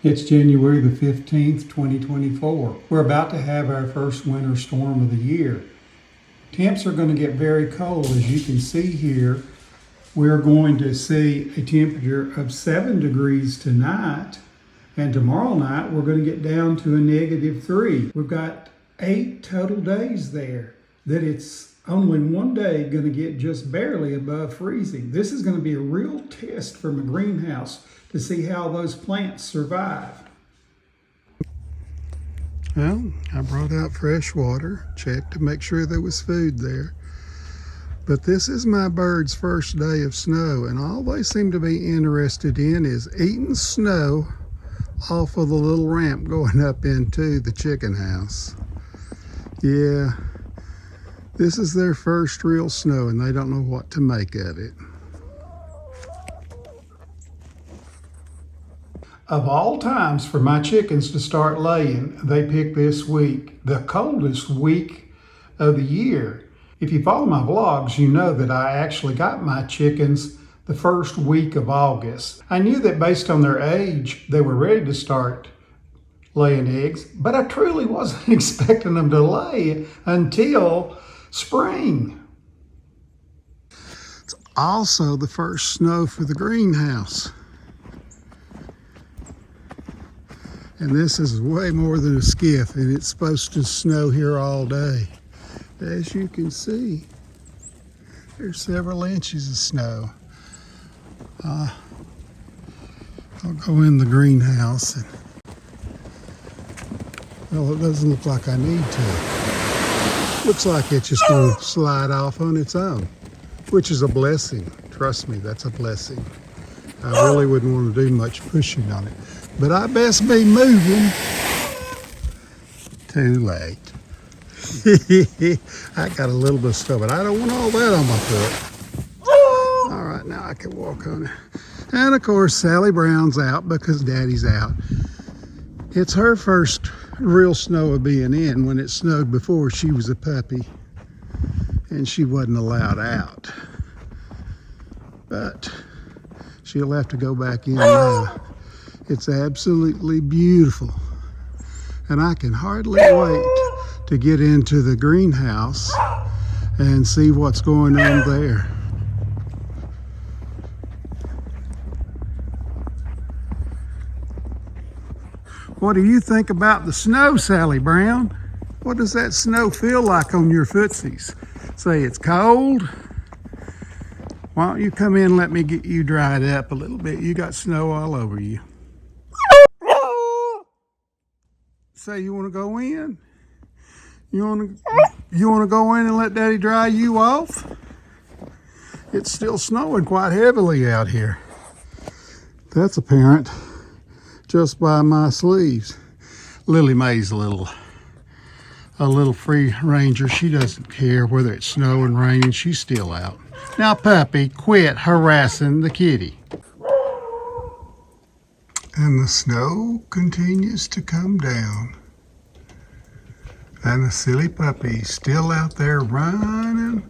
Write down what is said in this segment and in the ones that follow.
It's January the 15th, 2024. We're about to have our first winter storm of the year. Temps are going to get very cold. As you can see here, we're going to see a temperature of 7 degrees tonight, and tomorrow night we're going to get down to a -3. We've got 8 total days there that it's only one day going to get just barely above freezing. This is going to be a real test from a greenhouse to see how those plants survive. Well, I brought out fresh water, checked to make sure there was food there. But this is my birds' first day of snow, and all they seem to be interested in is eating snow off of the little ramp going up into the chicken house. Yeah, this is their first real snow, and they don't know what to make of it. Of all times for my chickens to start laying, they pick this week, the coldest week of the year. If you follow my vlogs, you know that I actually got my chickens the first week of August. I knew that based on their age, they were ready to start laying eggs, but I truly wasn't expecting them to lay until spring. It's also the first snow for the greenhouse. And this is way more than a skiff, and it's supposed to snow here all day. As you can see, there's several inches of snow. I'll go in the greenhouse, and well, it doesn't look like I need to. Looks like it's just going to slide off on its own, which is a blessing. Trust me, that's a blessing. I really wouldn't want to do much pushing on it. But I best be moving. Too late. I got a little bit of snow, but I don't want all that on my foot. All right, now I can walk on it. And of course, Sally Brown's out because Daddy's out. It's her first real snow of being in. When it snowed before, she was a puppy and she wasn't allowed out. But she'll have to go back in now. It's absolutely beautiful. And I can hardly wait to get into the greenhouse and see what's going on there. What do you think about the snow, Sally Brown? What does that snow feel like on your footsies? Say it's cold? Why don't you come in and let me get you dried up a little bit? You got snow all over you. Say you want to go in? You want to go in and let Daddy dry you off? It's still snowing quite heavily out here. That's apparent just by my sleeves. Lily Mae's a little free ranger. She doesn't care whether it's snow and rain. She's still out. Now, puppy, quit harassing the kitty. And the snow continues to come down. And the silly puppy's still out there running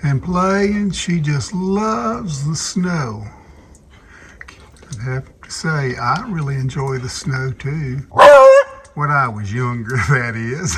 and playing. She just loves the snow. I have to say, I really enjoy the snow too. When I was younger, that is.